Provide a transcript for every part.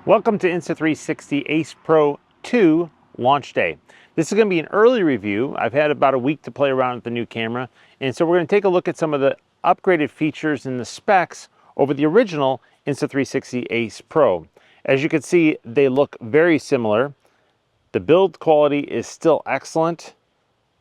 Welcome to Insta360 Ace Pro 2 launch day. This is going to be an early review. I've had about a week to play around with the new camera, and so we're going to take a look at some of the upgraded features and the specs over the original Insta360 Ace Pro. As you can see, they look very similar. The build quality is still excellent.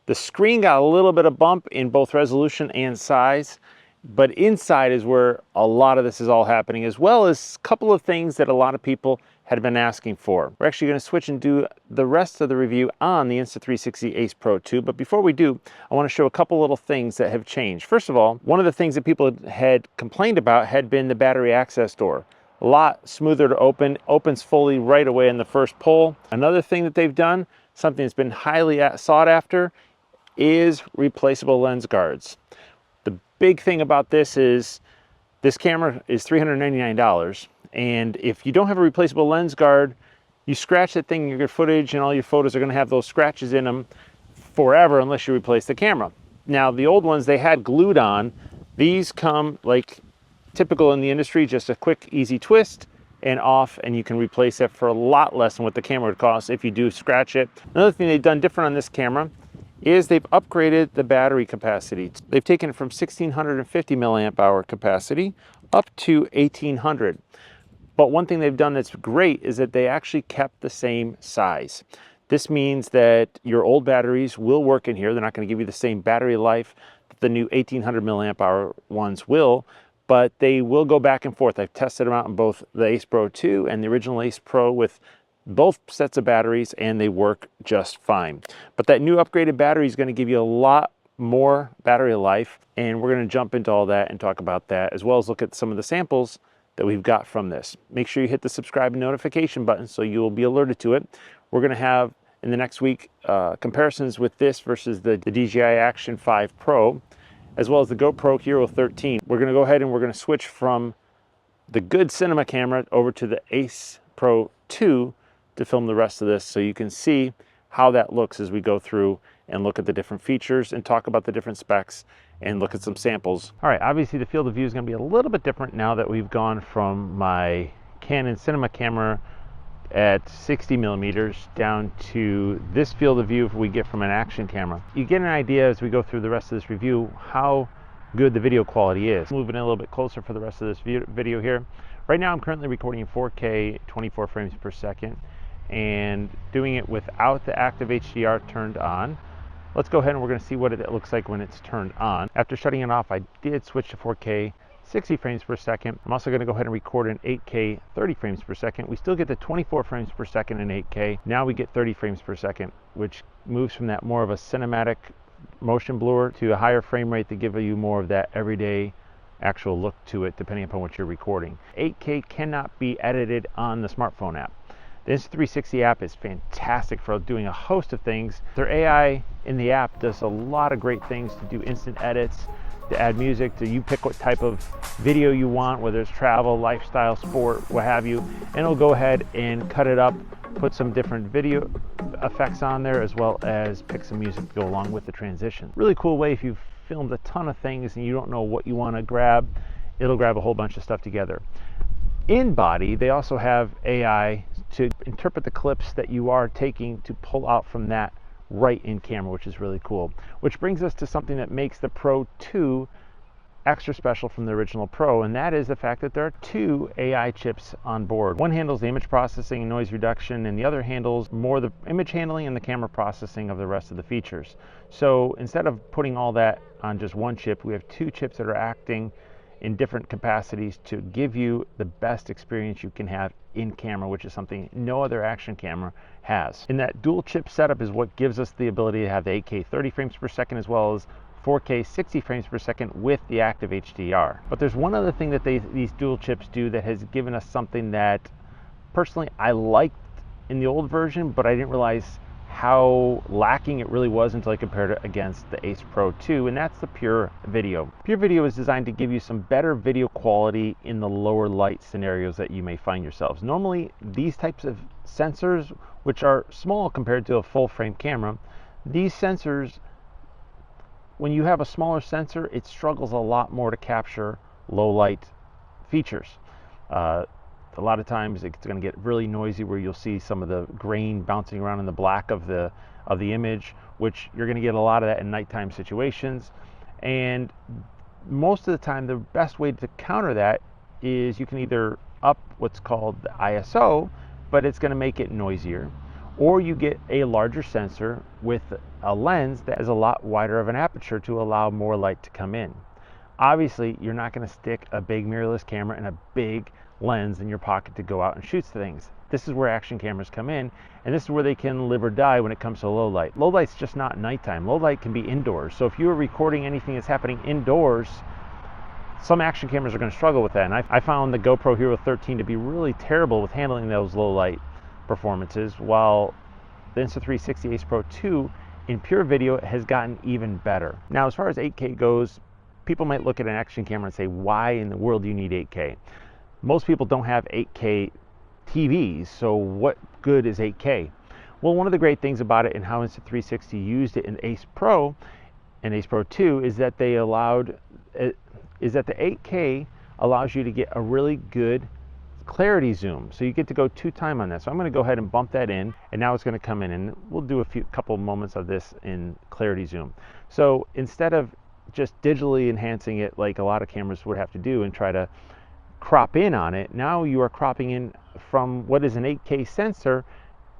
The screen got a little bit of bump in both resolution and size, but inside is where a lot of this is all happening, as well as a couple of things that a lot of people had been asking for. We're actually going to switch and do the rest of the review on the Insta360 Ace Pro 2, but before we do, I want to show a couple little things that have changed. First of all, one of the things that people had complained about had been the battery access door. A lot smoother to open, opens fully right away in the first pull. Another thing that they've done, something that's been highly sought after, is replaceable lens guards. The big thing about this is this camera is $399, and if you don't have a replaceable lens guard, you scratch that thing in your footage and all your photos are going to have those scratches in them forever unless you replace the camera. Now, the old ones they had glued on. These come like typical in the industry, just a quick easy twist and off, and you can replace it for a lot less than what the camera would cost if you do scratch it. Another thing they've done different on this camera is they've upgraded the battery capacity. They've taken it from 1650 milliamp hour capacity up to 1800. But one thing they've done that's great is that they actually kept the same size. This means that your old batteries will work in here. They're not going to give you the same battery life that the new 1800 milliamp hour ones will, but they will go back and forth. I've tested them out in both the Ace Pro 2 and the original Ace Pro with both sets of batteries, and they work just fine. But that new upgraded battery is going to give you a lot more battery life, and we're going to jump into all that and talk about that, as well as look at some of the samples that we've got from this. Make sure you hit the subscribe and notification button so you'll be alerted to it. We're going to have in the next week comparisons with this versus the DJI Action 5 Pro, as well as the GoPro Hero 13. We're going to go ahead and we're going to switch from the good cinema camera over to the Ace Pro 2 to film the rest of this, so you can see how that looks as we go through and look at the different features and talk about the different specs and look at some samples. All right, obviously the field of view is going to be a little bit different now that we've gone from my Canon cinema camera at 60 millimeters down to this field of view we get from an action camera. You get an idea as we go through the rest of this review how good the video quality is. Moving in a little bit closer for the rest of this video here. Right now I'm currently recording in 4K 24 frames per second and doing it without the active HDR turned on. Let's go ahead and we're going to see what it looks like when it's turned on. After shutting it off, I did switch to 4K 60 frames per second. I'm also going to go ahead and record in 8K 30 frames per second. We still get the 24 frames per second in 8K. Now we get 30 frames per second, which moves from that more of a cinematic motion blur to a higher frame rate to give you more of that everyday actual look to it, depending upon what you're recording. 8K cannot be edited on the smartphone app. The Insta360 app is fantastic for doing a host of things. Their AI in the app does a lot of great things to do instant edits, to add music, to you pick what type of video you want, whether it's travel, lifestyle, sport, what have you, and it'll go ahead and cut it up, put some different video effects on there, as well as pick some music to go along with the transition. Really cool way if you've filmed a ton of things and you don't know what you want to grab, it'll grab a whole bunch of stuff together. In body, they also have AI to interpret the clips that you are taking to pull out from that right in camera, which is really cool. Which brings us to something that makes the Pro 2 extra special from the original Pro, and that is the fact that there are two AI chips on board. One handles the image processing and noise reduction, and the other handles more the image handling and the camera processing of the rest of the features. So instead of putting all that on just one chip, we have two chips that are acting in different capacities to give you the best experience you can have in camera, which is something no other action camera has. And that dual chip setup is what gives us the ability to have the 8K 30 frames per second as well as 4K 60 frames per second with the active HDR. But there's one other thing that these dual chips do that has given us something that personally I liked in the old version, but I didn't realize how lacking it really was until I compared it against the Ace Pro 2, and that's the Pure Video. Pure Video is designed to give you some better video quality in the lower light scenarios that you may find yourselves. Normally, these types of sensors, which are small compared to a full frame camera, these sensors, when you have a smaller sensor, it struggles a lot more to capture low light features. A lot of times it's going to get really noisy where you'll see some of the grain bouncing around in the black of the image, which you're going to get a lot of that in nighttime situations. And most of the time, the best way to counter that is you can either up what's called the ISO, but it's going to make it noisier, or you get a larger sensor with a lens that has a lot wider of an aperture to allow more light to come in. Obviously, you're not going to stick a big mirrorless camera and a big lens in your pocket to go out and shoot things. This is where action cameras come in, and this is where they can live or die when it comes to low light. Low light's just not nighttime. Low light can be indoors. So if you are recording anything that's happening indoors, some action cameras are going to struggle with that. And I found the GoPro Hero 13 to be really terrible with handling those low light performances, while the Insta360 Ace Pro 2 in pure video has gotten even better. Now, as far as 8K goes, people might look at an action camera and say, why in the world do you need 8K? Most people don't have 8K TVs, so what good is 8K? Well, one of the great things about it and how Insta360 used it in Ace Pro and Ace Pro 2 is that the 8K allows you to get a really good clarity zoom. So you get to go 2x on that. So I'm going to go ahead and bump that in, and now it's going to come in, and we'll do a couple moments of this in clarity zoom. So instead of just digitally enhancing it like a lot of cameras would have to do and try to crop in on it, now you are cropping in from what is an 8K sensor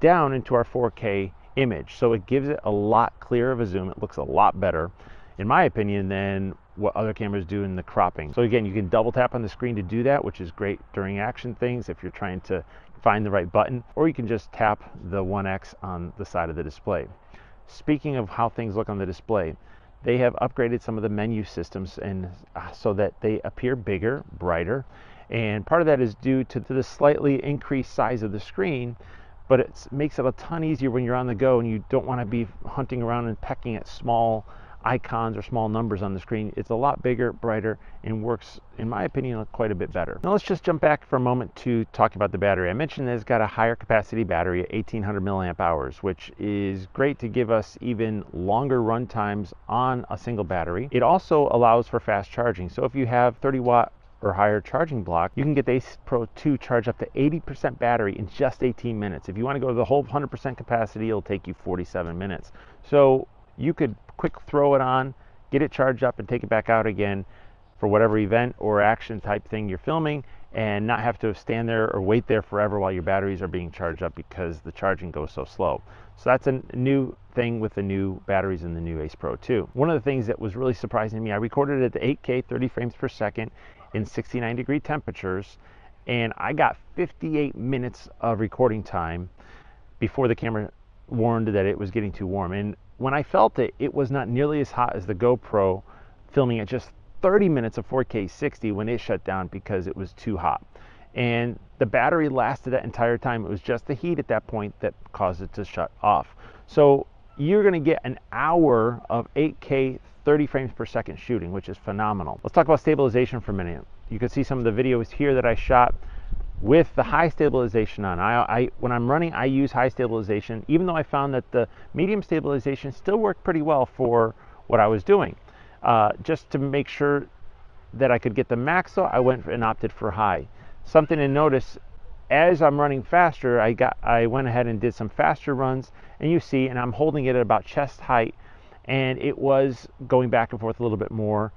down into our 4K image. So it gives it a lot clearer of a zoom. It looks a lot better, in my opinion, than what other cameras do in the cropping. So again, you can double tap on the screen to do that, which is great during action things if you're trying to find the right button, or you can just tap the 1X on the side of the display. Speaking of how things look on the display, they have upgraded some of the menu systems and so that they appear bigger, brighter, and part of that is due to the slightly increased size of the screen, but it makes it a ton easier when you're on the go and you don't want to be hunting around and pecking at small icons or small numbers on the screen. It's a lot bigger, brighter, and works, in my opinion, quite a bit better. Now let's just jump back for a moment to talk about the battery. I mentioned that it's got a higher capacity battery at 1800 milliamp hours, which is great to give us even longer run times on a single battery. It also allows for fast charging. So if you have 30 watt or higher charging block, you can get the Ace Pro 2 charged up to 80% battery in just 18 minutes. If you want to go to the whole 100% capacity, it'll take you 47 minutes. So you could quick throw it on, get it charged up, and take it back out again for whatever event or action type thing you're filming, and not have to stand there or wait there forever while your batteries are being charged up because the charging goes so slow. So that's a new thing with the new batteries in the new Ace Pro 2. One of the things that was really surprising to me, I recorded at the 8K 30 frames per second in 69-degree temperatures, and I got 58 minutes of recording time before the camera warned that it was getting too warm. And when I felt it, it was not nearly as hot as the GoPro filming at just 30 minutes of 4K 60 when it shut down because it was too hot. And the battery lasted that entire time. It was just the heat at that point that caused it to shut off. So you're going to get an hour of 8K 30 frames per second shooting, which is phenomenal. Let's talk about stabilization for a minute. You can see some of the videos here that I shot with the high stabilization on. When I'm running, I use high stabilization, even though I found that the medium stabilization still worked pretty well for what I was doing. Just to make sure that I could get the max, though, I went and opted for high. Something to notice, as I'm running faster, I went ahead and did some faster runs, and you see, and I'm holding it at about chest height, and it was going back and forth a little bit more,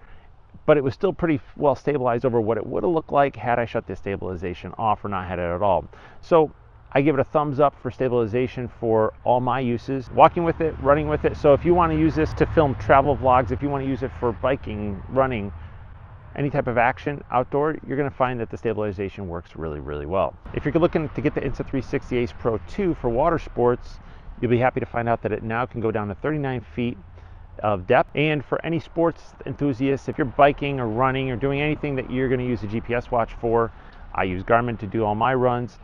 but it was still pretty well stabilized over what it would have looked like had I shut the stabilization off or not had it at all. So I give it a thumbs up for stabilization for all my uses, walking with it, running with it. So if you want to use this to film travel vlogs, if you want to use it for biking, running, any type of action outdoor, you're going to find that the stabilization works really, really well. If you're looking to get the Insta360 Ace Pro 2 for water sports, you'll be happy to find out that it now can go down to 39 feet of depth. And for any sports enthusiasts, if you're biking or running or doing anything that you're going to use a GPS watch for, I use Garmin to do all my runs.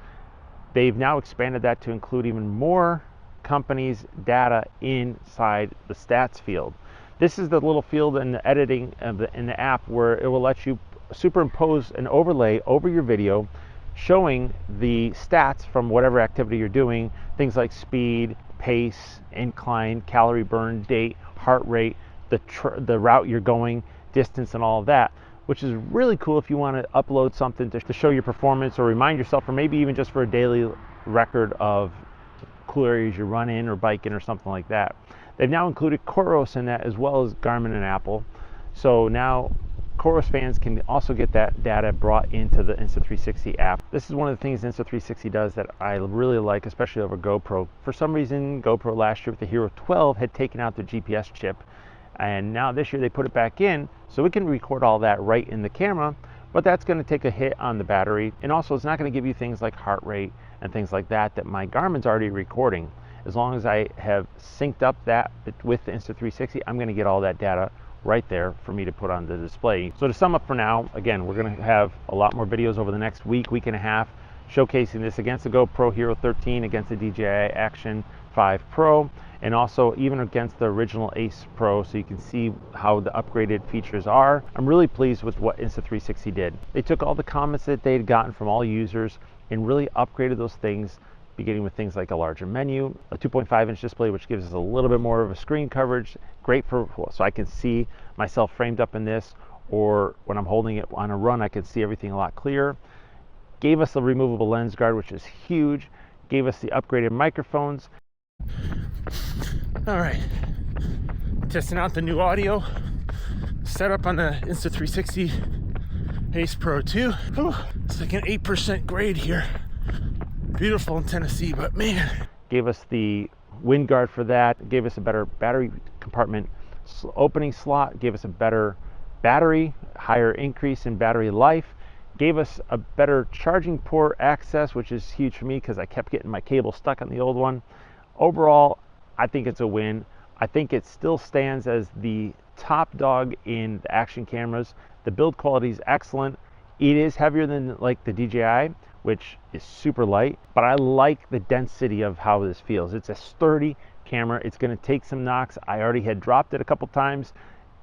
They've now expanded that to include even more companies' data inside the stats field. This is the little field in the editing in the app where it will let you superimpose an overlay over your video showing the stats from whatever activity you're doing, things like speed, pace, incline, calorie burn, date, heart rate, the route you're going, distance, and all of that. which is really cool if you want to upload something to show your performance or remind yourself, or maybe even just for a daily record of cool areas you run in or bike in or something like that. They've now included Coros in that, as well as Garmin and Apple. So now Coros fans can also get that data brought into the Insta360 app. This is one of the things Insta360 does that I really like, especially over GoPro. For some reason, GoPro last year with the Hero 12 had taken out the GPS chip, and now this year they put it back in, so we can record all that right in the camera, but that's going to take a hit on the battery, and also it's not going to give you things like heart rate and things like that my Garmin's already recording. As long as I have synced up that with the Insta360, I'm going to get all that data right there for me to put on the display. So to sum up for now, again, we're going to have a lot more videos over the next week and a half showcasing this against the GoPro Hero 13, against the DJI Action 5 Pro, and also even against the original Ace Pro, so you can see how the upgraded features are. I'm really pleased with what Insta360 did. They took all the comments that they had gotten from all users and really upgraded those things, beginning with things like a larger menu, a 2.5-inch display, which gives us a little bit more of a screen coverage, great for, so I can see myself framed up in this, or when I'm holding it on a run, I can see everything a lot clearer. Gave us the removable lens guard, which is huge. Gave us the upgraded microphones. All right, testing out the new audio setup on the Insta360 Ace Pro 2. Whew, it's like an 8% grade here. Beautiful in Tennessee, but man. Gave us the wind guard for that, gave us a better battery compartment opening slot, gave us a better battery, higher increase in battery life, gave us a better charging port access, which is huge for me because I kept getting my cable stuck on the old one. Overall, I think it's a win. I think it still stands as the top dog in the action cameras. The build quality is excellent. It is heavier than like the DJI, which is super light, but I like the density of how this feels. It's a sturdy camera. It's going to take some knocks. I already had dropped it a couple times,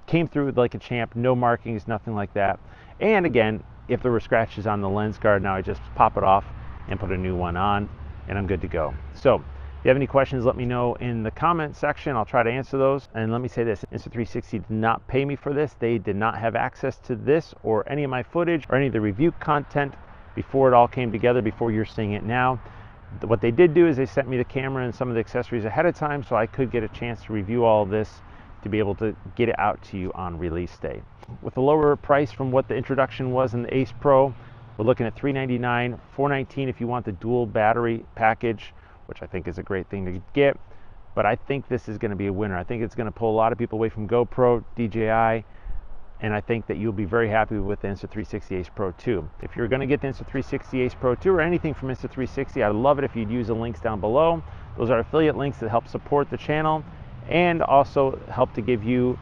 came through like a champ, no markings, nothing like that. And again, if there were scratches on the lens guard, now I just pop it off and put a new one on, and I'm good to go. So if you have any questions, let me know in the comment section. I'll try to answer those. And let me say this, Insta360 did not pay me for this. They did not have access to this or any of my footage or any of the review content before it all came together, before you're seeing it now. What they did do is they sent me the camera and some of the accessories ahead of time, so I could get a chance to review all of this to be able to get it out to you on release day. With a lower price from what the introduction was in the Ace Pro, we're looking at $399, $419 if you want the dual battery package, which I think is a great thing to get. But I think this is going to be a winner. I think it's going to pull a lot of people away from GoPro, DJI, and I think that you'll be very happy with the Insta360 Ace Pro 2. If you're going to get the Insta360 Ace Pro 2 or anything from Insta360, I'd love it if you'd use the links down below. Those are affiliate links that help support the channel and also help to give you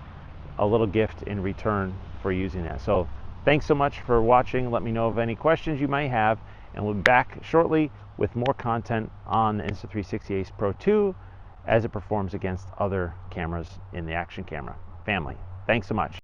a little gift in return for using that. So thanks so much for watching. Let me know of any questions you might have, and we'll be back shortly with more content on the Insta360 Ace Pro 2 as it performs against other cameras in the action camera family. Thanks so much.